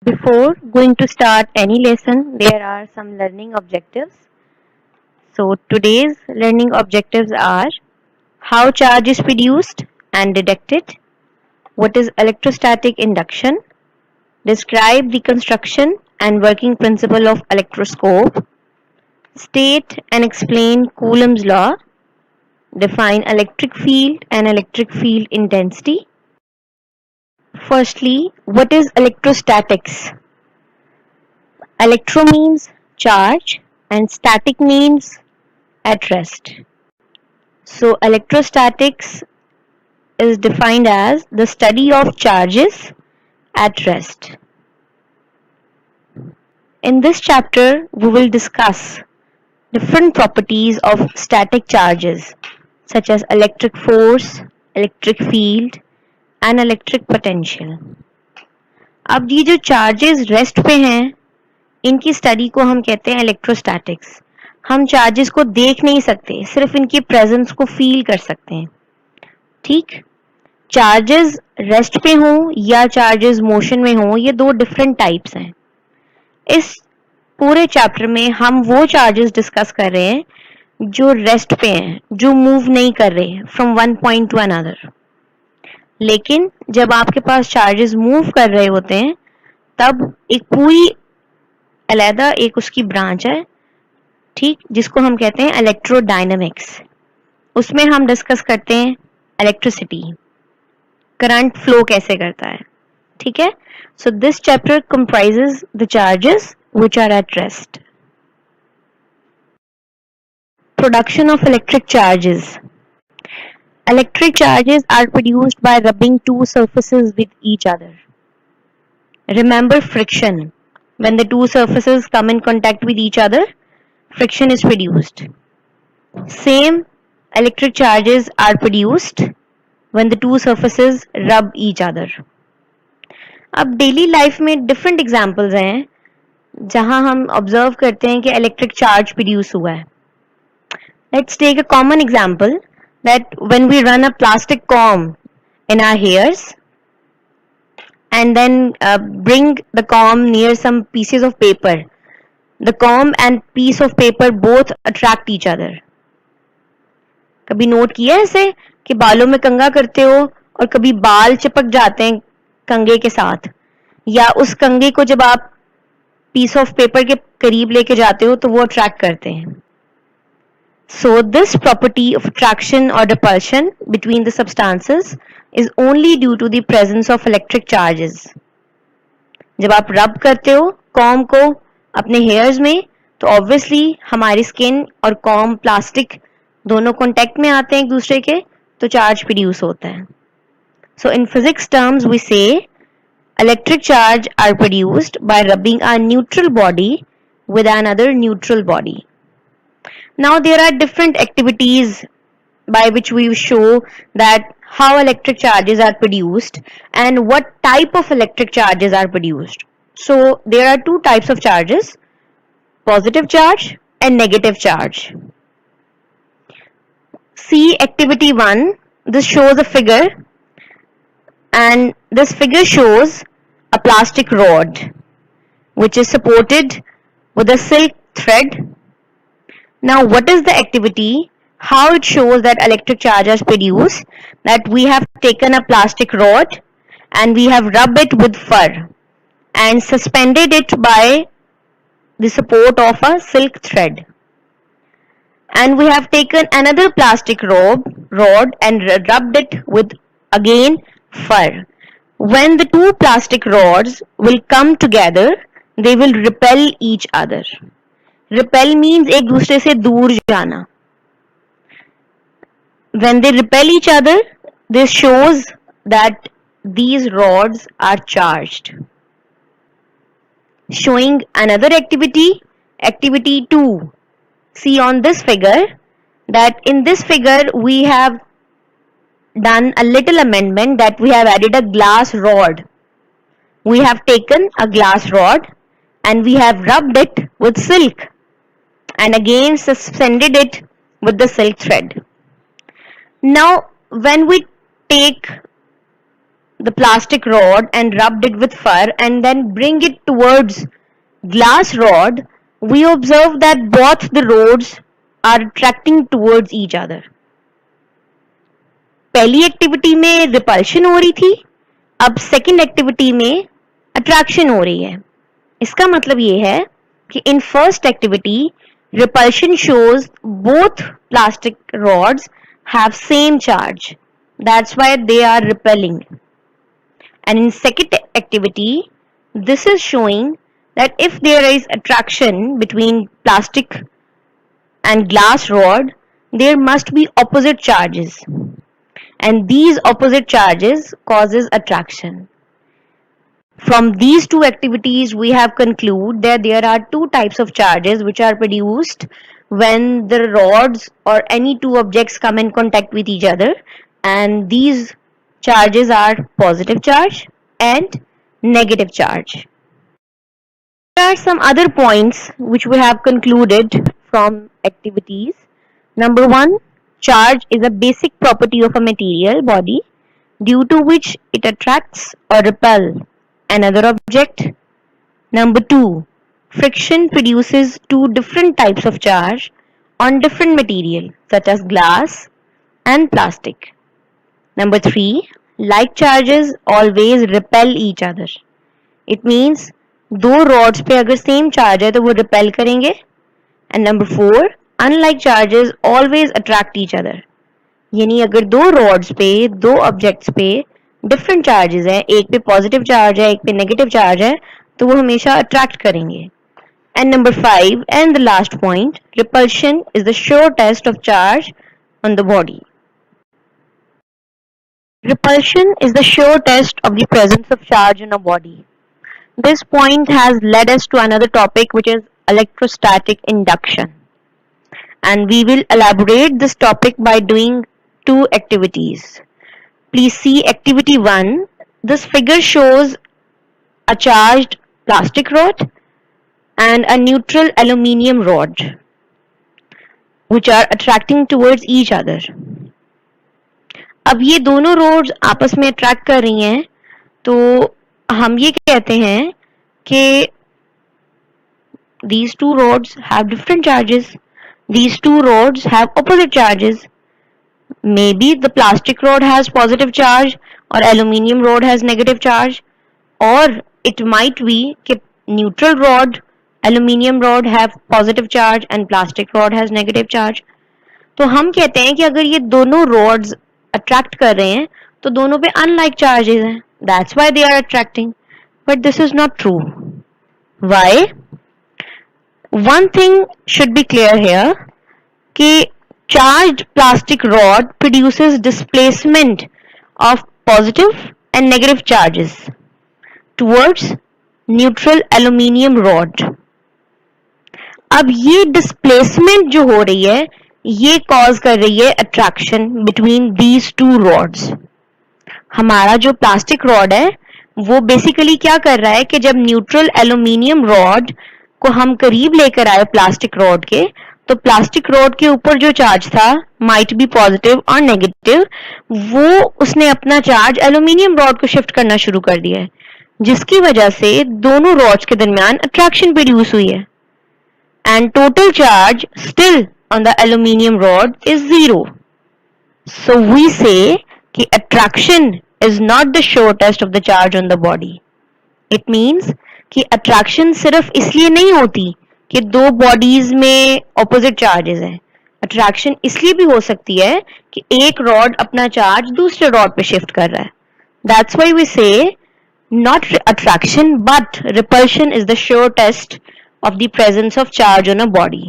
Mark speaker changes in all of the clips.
Speaker 1: Before going to start any lesson, there are some learning objectives. So today's learning objectives are how charge is produced and detected, what is electrostatic induction, describe the construction and working principle of electroscope, state and explain Coulomb's law, define electric field and electric field intensity. Firstly, what is electrostatics? Electro means charge and static means at rest. So electrostatics is defined as the study of charges at rest. In this chapter, we will discuss different properties of static charges such as electric force, electric field and electric potential. अब ये जो charges rest पे हैं, इनकी study को हम कहते हैं इलेक्ट्रोस्टैटिक्स. हम चार्जेस को देख नहीं सकते, सिर्फ इनकी प्रेजेंस को फील कर सकते हैं. ठीक, चार्जेस रेस्ट पे हों या चार्जेस मोशन में हों, ये दो डिफरेंट टाइप्स हैं. इस पूरे चैप्टर में हम वो चार्जेस डिस्कस कर रहे हैं जो रेस्ट पे हैं, जो मूव नहीं कर रहे from one point two another. लेकिन जब आपके पास चार्जेस मूव कर रहे होते हैं, तब एक पूरी अलहदा एक उसकी ब्रांच है, ठीक, जिसको हम कहते हैं इलेक्ट्रोडायनामिक्स. उसमें हम डिस्कस करते हैं इलेक्ट्रिसिटी, करंट फ्लो कैसे करता है. ठीक है. So this chapter comprises the charges which are at rest. Production of electric charges. Electric charges are produced by rubbing two surfaces with each other. Remember friction. When the two surfaces come in contact with each other, friction is produced. Same electric charges are produced when the two surfaces rub each other. अब daily life में different examples हैं जहां हम observe करते हैं कि electric charge produce हुआ है. Let's take a common example that when we run a plastic comb in our hairs and then bring the comb near some pieces of paper, the comb and piece of paper both attract each other. कभी note किया ऐसे कि बालों में कंघा करते हो और कभी बाल चिपक जाते हैं कंघे के साथ, या उस कंघे को जब आप पीस ऑफ पेपर के करीब लेके जाते हो तो वो अट्रैक्ट करते हैं. So this property of attraction or repulsion between the substances is only due to the presence of electric charges. जब आप रब करते हो कॉम को अपने हेयर्स में, तो ऑब्वियसली हमारी स्किन और कॉम प्लास्टिक दोनों कांटेक्ट में आते हैं एक दूसरे के, तो चार्ज प्रोड्यूस होता है. So in physics terms we say electric charge are produced by rubbing a neutral body with another neutral body. Now there are different activities by which we show that how electric charges are produced and what type of electric charges are produced. So there are two types of charges, positive charge and negative charge. See activity 1. This shows a figure, and this figure shows a plastic rod which is supported with a silk thread. Now what is the activity? How it shows that electric charge is produced? That we have taken a plastic rod and we have rubbed it with fur and suspended it by the support of a silk thread. And we have taken another plastic rod and rubbed it with again fur. When the two plastic rods will come together, they will repel each other. Repel means एक दूसरे से दूर जाना. When they repel each other, this shows that these rods are charged. Showing another activity, activity 2. See on this figure that in this figure we have done a little amendment, that we have added a glass rod. We have taken a glass rod and we have rubbed it with silk and again suspended it with the silk thread. Now when we take the plastic rod and rubbed it with fur and then bring it towards glass rod, we observe that both the rods are attracting towards each other. पहली activity में repulsion हो रही थी, अब second activity में attraction हो रही है. इसका मतलब ये है कि in first activity repulsion shows both plastic rods have same charge. That's why they are repelling. And in second activity, this is showing that if there is attraction between plastic and glass rod, there must be opposite charges. And these opposite charges causes attraction. From these two activities, we have concluded that there are two types of charges which are produced when the rods or any two objects come in contact with each other, and these charges are positive charge and negative charge. There are some other points which we have concluded from activities. Number one, charge is a basic property of a material body due to which it attracts or repels another object. Number two, friction produces two different types of charge on different material such as glass and plastic. Number three, like charges always repel each other. It means दो rods पे अगर same charge है तो वो repel करेंगे. And number four, unlike charges always attract each other. यानी अगर दो rods पे दो objects पे डिफरेंट चार्जेस है, एक पे पॉजिटिव चार्ज है, एक पे नेगेटिव चार्ज है, तो वो हमेशा अट्रैक्ट करेंगे. And number 5 and the last point, repulsion is the sure test of charge on the body. Repulsion is the sure test of the presence of charge in a body. This point has led us to another topic, which is electrostatic induction. And we will elaborate this topic by doing two activities. Please see activity 1. This figure shows a charged plastic rod and a neutral aluminium rod which are attracting towards each other. अब ये दोनों roads आपस में attract कर रही हैं, तो हम ये कहते हैं कि these two rods have different charges. These two rods have opposite charges. Maybe the plastic rod has positive charge or aluminium rod has negative charge, or it might be कि neutral rod, aluminium rod have positive charge and plastic rod has negative charge. तो हम कहते हैं कि अगर ये दोनों rods attract कर रहे हैं तो दोनों पे unlike charges हैं. That's why they are attracting. But this is not true. Why? One thing should be clear here कि charged plastic rod produces displacement of positive and negative charges towards neutral aluminium rod. अब ये displacement जो हो रही है ये cause कर रही है attraction between these two rods. हमारा जो plastic rod है वो basically क्या कर रहा है कि जब neutral aluminium rod को हम करीब लेकर आए plastic rod के, तो प्लास्टिक रॉड के ऊपर जो चार्ज था माइट बी पॉजिटिव और नेगेटिव, वो उसने अपना चार्ज एल्यूमिनियम रॉड को शिफ्ट करना शुरू कर दिया है, जिसकी वजह से दोनों रॉड्स के दरमियान अट्रैक्शन प्रोड्यूस हुई है. And total charge still on the aluminium rod is 0. So we say कि attraction is not the sure test of the charge on the body. It means कि अट्रैक्शन सिर्फ इसलिए नहीं होती कि दो बॉडीज में ऑपोजिट चार्जेस हैं. अट्रैक्शन इसलिए भी हो सकती है कि एक रॉड अपना चार्ज दूसरे रॉड पे शिफ्ट कर रहा है. That's why we say not attraction but repulsion is the sure test of the presence of charge on a body.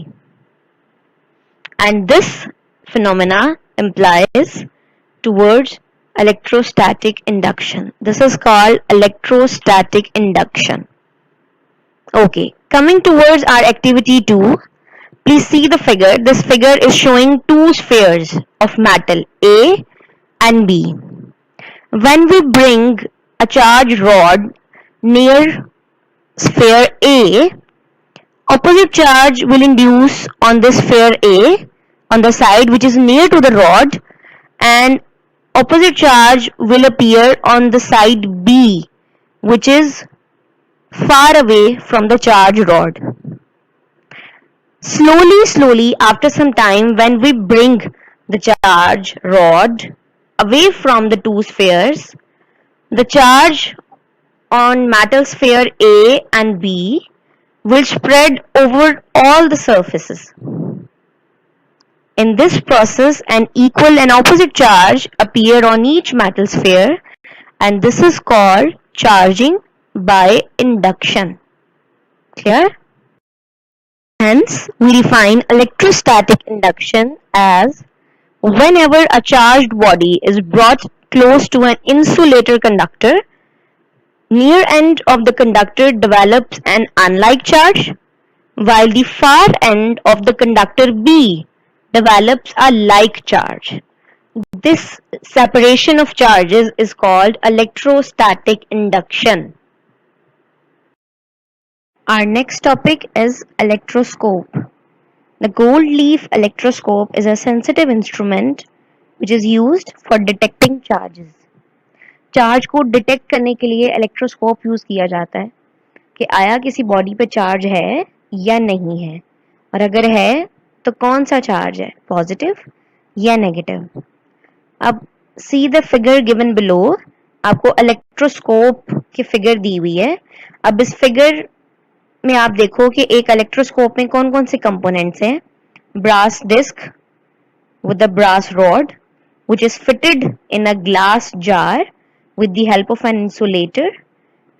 Speaker 1: And this phenomena implies towards electrostatic induction. This is called electrostatic induction. Okay, coming towards our activity 2, please see the figure. This figure is showing two spheres of metal A and B. When we bring a charged rod near sphere A, opposite charge will induce on this sphere A on the side which is near to the rod, and opposite charge will appear on the side B, which is far away from the charge rod. Slowly, after some time, when we bring the charge rod away from the two spheres, the charge on metal sphere A and B will spread over all the surfaces. In this process, an equal and opposite charge appear on each metal sphere, and this is called charging by induction. Clear? Hence, we define electrostatic induction as whenever a charged body is brought close to an insulator conductor, near end of the conductor develops an unlike charge, while the far end of the conductor B develops a like charge. This separation of charges is called electrostatic induction. Our next topic is electroscope. The gold leaf electroscope is a sensitive instrument which is used for detecting charges. Charge को detect करने के लिए electroscope use किया जाता है कि आया किसी बॉडी पे चार्ज है या नहीं है, और अगर है तो कौन सा चार्ज है, पॉजिटिव या नेगेटिव. अब see the figure given below. आपको इलेक्ट्रोस्कोप की फिगर दी हुई है. अब इस फिगर में आप देखो कि एक इलेक्ट्रोस्कोप में कौन कौन से कंपोनेंट्स हैं. Brass disc with a brass rod which is fitted in a glass jar with the help of an insulator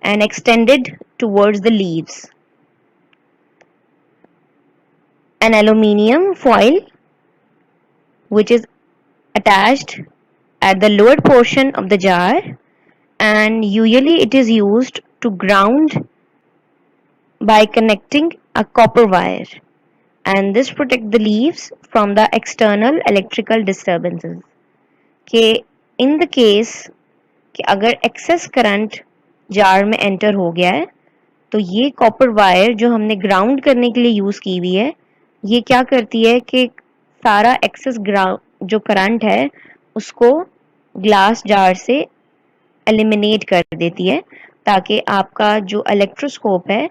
Speaker 1: and extended towards the leaves. An aluminium foil which is attached at the lower portion of the jar, and usually it is used to ground by connecting a copper wire, and this protect the leaves from the external electrical disturbances. कि in the case कि अगर excess current jar में enter हो गया है तो ये copper wire जो हमने ground करने के लिए यूज की हुई है, ये क्या करती है कि सारा excess जो current है उसको ग्लास जार से एलिमिनेट कर देती है, ताकि आपका जो इलेक्ट्रोस्कोप है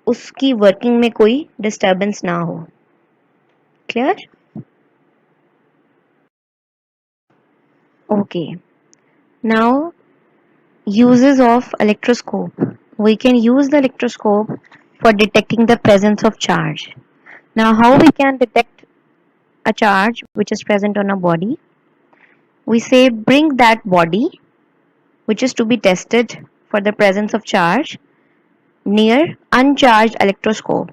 Speaker 1: उसकी वर्किंग में कोई डिस्टर्बेंस ना हो. Clear? Okay. Now, uses of electroscope. We can use the electroscope for detecting the presence of charge. Now, how we can detect a charge which is present on a body? We say bring that body which is to be tested for the presence of charge near uncharged electroscope.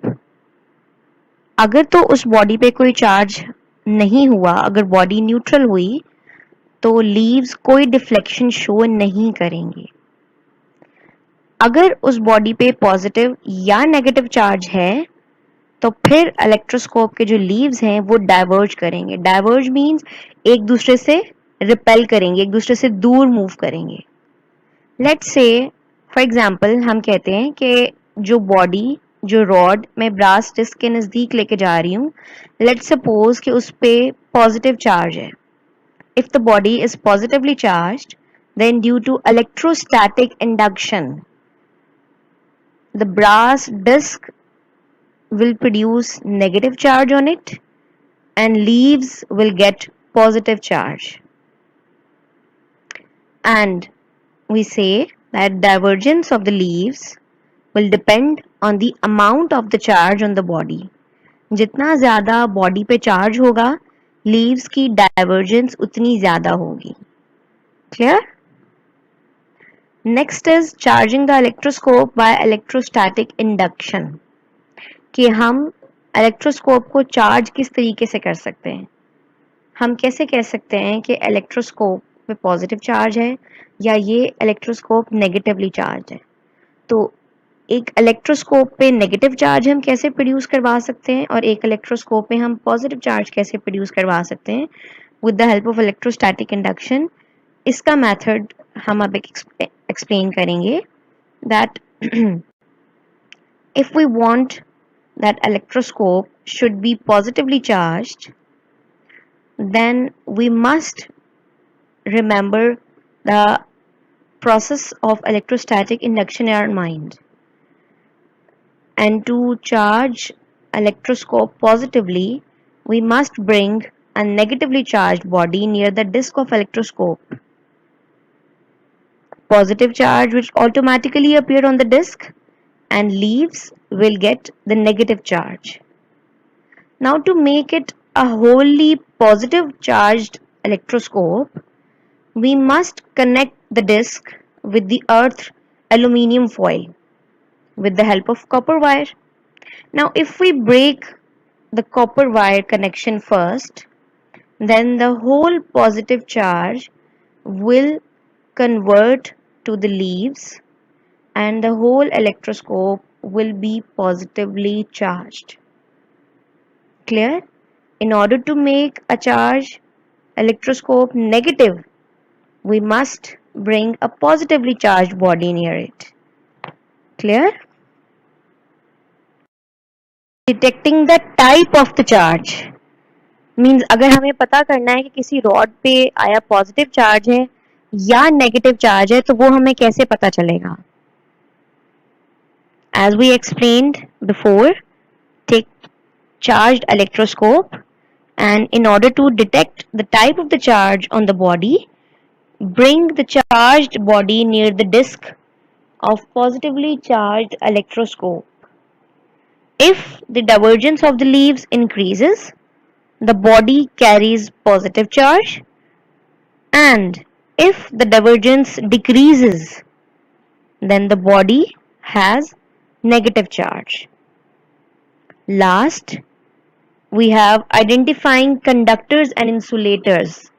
Speaker 1: अगर तो उस body पे कोई charge नहीं हुआ, अगर body neutral हुई तो लीव्स कोई डिफ्लेक्शन शो नहीं करेंगे. अगर उस बॉडी पे पॉजिटिव या नेगेटिव चार्ज है तो फिर इलेक्ट्रोस्कोप के जो लीव्स हैं वो डाइवर्ज करेंगे. डाइवर्ज मींस एक दूसरे से रिपेल करेंगे, एक दूसरे से दूर मूव करेंगे. लेट्स से फॉर एग्जांपल हम कहते हैं कि जो बॉडी, जो रॉड मैं ब्रास डिस्क के नजदीक लेके जा रही हूँ, लेट्स सपोज कि उस पे पॉजिटिव चार्ज है. If the body is positively charged, then due to electrostatic induction, the brass disc will produce negative charge on it and leaves will get positive charge. And we say that divergence of the leaves will depend on the amount of the charge on the body. जितना ज़्यादा body पे charge होगा, leaves की divergence उतनी ज्यादा होगी. Clear? Next is charging the electroscope by electrostatic induction. कि हम इलेक्ट्रोस्कोप को चार्ज किस तरीके से कर सकते हैं. हम कैसे कह सकते हैं कि इलेक्ट्रोस्कोप में पॉजिटिव चार्ज है या ये इलेक्ट्रोस्कोप नेगेटिवली चार्ज है. तो एक इलेक्ट्रोस्कोप पे नेगेटिव चार्ज हम कैसे प्रोड्यूस करवा सकते हैं और एक इलेक्ट्रोस्कोप में हम पॉजिटिव चार्ज कैसे प्रोड्यूस करवा सकते हैं with the help of electrostatic induction. इसका मेथड हम अब एक्सप्लेन करेंगे. That if we want that electroscope should be positively charged, then we must remember the process of electrostatic induction in our mind. And to charge electroscope positively, we must bring a negatively charged body near the disc of electroscope. Positive charge which automatically appear on the disc and leaves will get the negative charge. Now to make it a wholly positive charged electroscope, we must connect the disc with the earth aluminium foil with the help of copper wire. Now if we break the copper wire connection first, then the whole positive charge will convert to the leaves and the whole electroscope will be positively charged. Clear? In order to make a charge electroscope negative, we must bring a positively charged body near it. Clear? Detecting the type of the charge means अगर हमें पता करना है कि किसी rod पे आया positive charge है या नेगेटिव चार्ज है तो वो हमें कैसे पता चलेगा? As we explained before, take charged electroscope and in order to detect the type of the charge on the body, bring the charged body near the disc of positively charged electroscope. If the divergence of the leaves increases, the body carries positive charge, and if the divergence decreases, then the body has negative charge. Last, we have identifying conductors and insulators.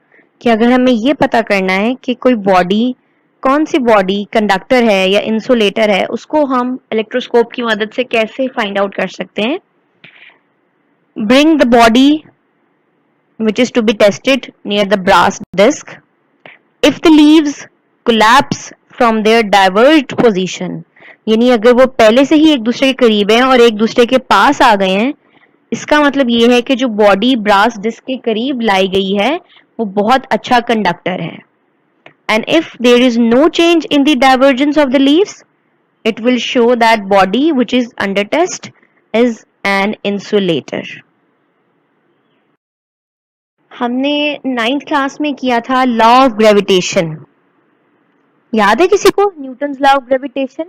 Speaker 1: कि अगर हमें ये पता करना है कि कोई body कौन सी बॉडी कंडक्टर है या इंसुलेटर है, उसको हम इलेक्ट्रोस्कोप की मदद से कैसे फाइंड आउट कर सकते हैं? Bring the body which is to be tested near the brass disc. If the leaves collapse from their diverged position, यानी अगर वो पहले से ही एक दूसरे के करीब हैं और एक दूसरे के पास आ गए हैं, इसका मतलब ये है कि जो बॉडी ब्रास डिस्क के करीब लाई गई है वो बहुत अच्छा कंडक्टर है. And if there is no change in the divergence of the leaves, it will show that body which is under test is an insulator. हमने 9th क्लास में किया था लॉ ऑफ ग्रेविटेशन. याद है किसी को न्यूटन्स लॉ ऑफ ग्रेविटेशन?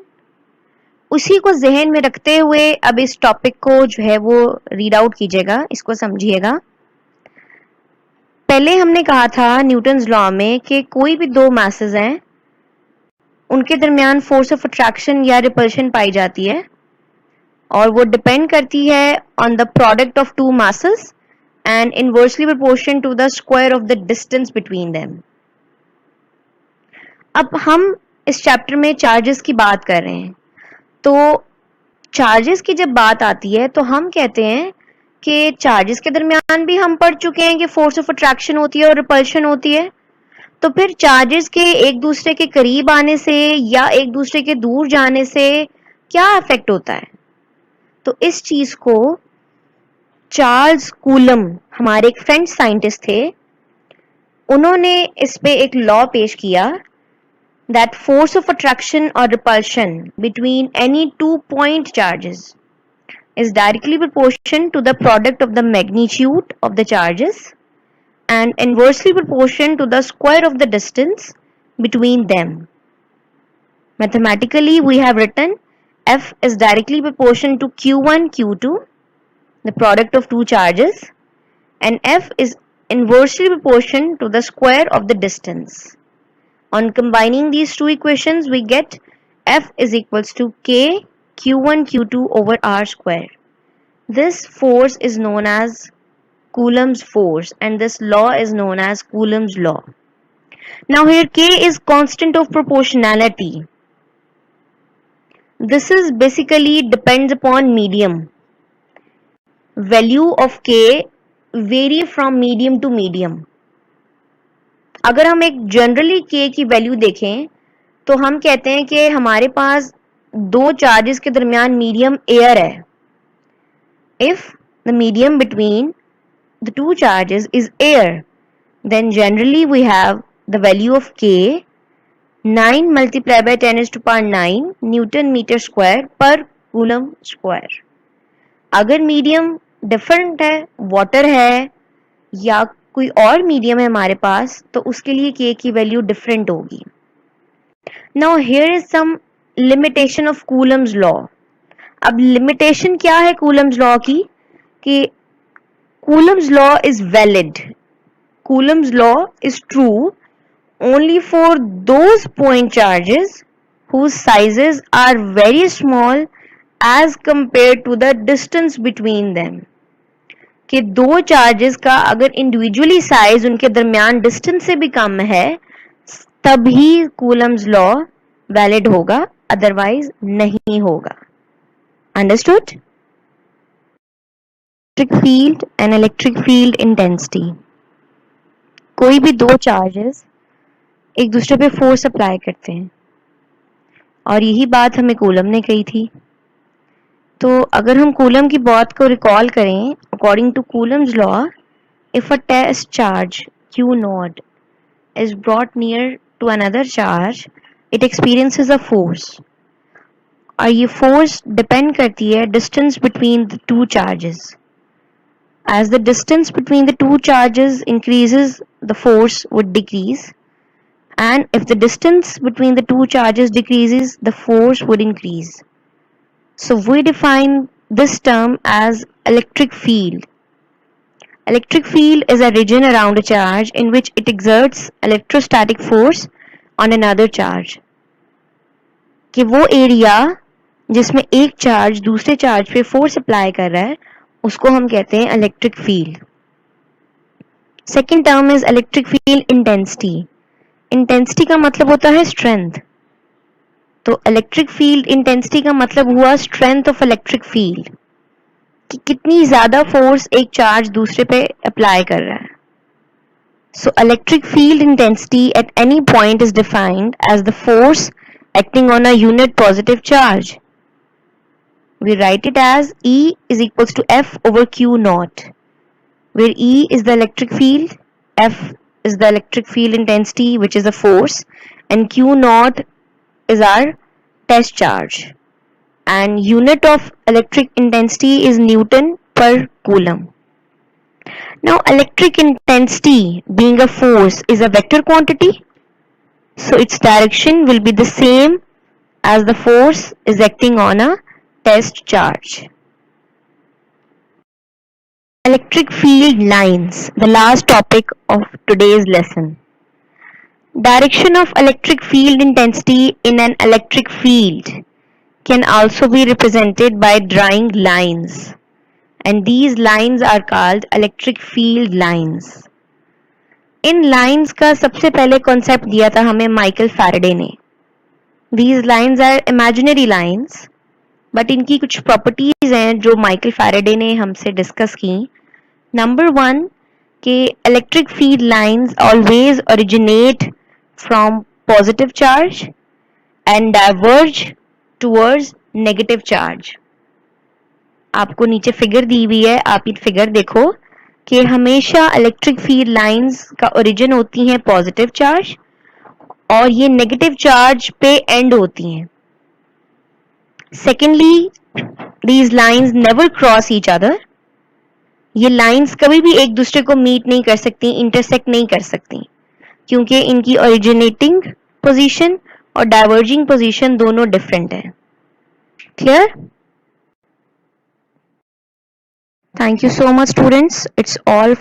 Speaker 1: उसी को जहन में रखते हुए अब इस टॉपिक को जो है वो रीड आउट कीजिएगा, इसको समझिएगा. पहले हमने कहा था न्यूटन्स लॉ में कि कोई भी दो मासेस हैं उनके दरमियान फोर्स ऑफ अट्रैक्शन या रिपल्शन पाई जाती है और वो डिपेंड करती है on the product of two masses and inversely proportion to the square of the distance between them. अब हम इस चैप्टर में चार्जेस की बात कर रहे हैं. तो चार्जेस की जब बात आती है तो हम कहते हैं कि चार्जेस के दरमियान भी हम पढ़ चुके हैं कि फोर्स ऑफ अट्रैक्शन होती है और रिपल्शन होती है. तो फिर चार्जेस के एक दूसरे के करीब आने से या एक दूसरे के दूर जाने से क्या इफेक्ट होता है? तो इस चीज को चार्ल्स कूलम, हमारे एक फ्रेंच साइंटिस्ट थे, उन्होंने इस पे एक लॉ पेश किया that force of attraction or repulsion between any 2-point charges is directly proportional to the product of the magnitude of the charges and inversely proportional to the square of the distance between them. Mathematically, we have written F is directly proportional to Q1, Q2, the product of two charges, and F is inversely proportional to the square of the distance. On combining these two equations, we get F is equals to K Q1 Q2 over R square. This force is known as Coulomb's force and this law is known as Coulomb's law. Now here K is constant of proportionality. This is basically depends upon medium. Value of K vary from medium to medium. अगर हम एक generally K की value देखें तो हम कहते हैं कि हमारे पास दो चार्जेस के दरमियान मीडियम एयर है. If the medium between the two charges is air, then generally we have the value of K, 9 multiplied by 10 to the power 9 Newton meter square per Coulomb square. अगर medium different है, water है या कोई और medium है हमारे पास, तो उसके लिए K की वैल्यू डिफरेंट होगी. Now here is some limitation of Coulomb's law. अब लिमिटेशन क्या है कूलम्स लॉ की, कि Coulomb's law is valid, Coulomb's law is true only for those point charges whose sizes are very small as compared to the distance between them. कि दो charges का अगर individually size उनके दरमियान डिस्टेंस से भी कम है तभी कूलम्स लॉ वैलिड होगा, अदरवाइज नहीं होगा. Understood? Electric field and electric field intensity. कोई भी दो चार्जेस एक दूसरे पे फोर्स अप्लाई करते हैं और यही बात हमें कूलम ने कही थी. तो अगर हम कूलम की बात को रिकॉल करें, according to Coulomb's law, if a test charge Q nought is brought near to another charge, it experiences a force. और ये फोर्स डिपेंड करती है distance between the two charges. As the distance between the two charges increases, the force would decrease. And if the distance between the two charges decreases, the force would increase. So we define this term as electric field. Electric field is a region around a charge in which it exerts electrostatic force on another charge. कि वो area जिसमें एक charge दूसरे charge पे force apply कर रहा है उसको हम कहते हैं electric field. Second term is electric field intensity. Intensity का मतलब होता है स्ट्रेंथ. तो इलेक्ट्रिक फील्ड इंटेंसिटी का मतलब हुआ स्ट्रेंथ ऑफ इलेक्ट्रिक फील्ड, कि कितनी ज्यादा फोर्स एक चार्ज दूसरे पे अप्लाई कर रहा है. So electric field intensity at any point is defined as the force acting on a unit positive charge. We write it as E is equals to F over Q naught, where E is the electric field, F is the electric field intensity, which is a force, and Q naught is our test charge, and unit of electric intensity is Newton per Coulomb. Now electric intensity being a force is a vector quantity, so its direction will be the same as the force is acting on a test charge. Electric field lines, the last topic of today's lesson. Direction of electric field intensity in an electric field can also be represented by drawing lines, and these lines are called electric field lines. In lines का सबसे पहले concept दिया था हमें Michael Faraday ने. These lines are imaginary lines, but इनकी कुछ properties हैं जो माइकल फैराडे ने हमसे डिस्कस की. नंबर 1 के electric field lines always originate from positive charge and diverge towards negative charge. आपको नीचे फिगर दी हुई है, आप ये फिगर देखो कि हमेशा इलेक्ट्रिक फील्ड लाइंस का ओरिजिन होती हैं पॉजिटिव चार्ज और ये नेगेटिव चार्ज पे एंड होती हैं. Secondly, these lines never cross each other. ये लाइंस कभी भी एक दूसरे को मीट नहीं कर सकती, इंटरसेक्ट नहीं कर सकती, क्योंकि इनकी ओरिजिनेटिंग पोजीशन और डाइवर्जिंग पोजीशन दोनों डिफरेंट है. Clear? Thank you so much students. It's all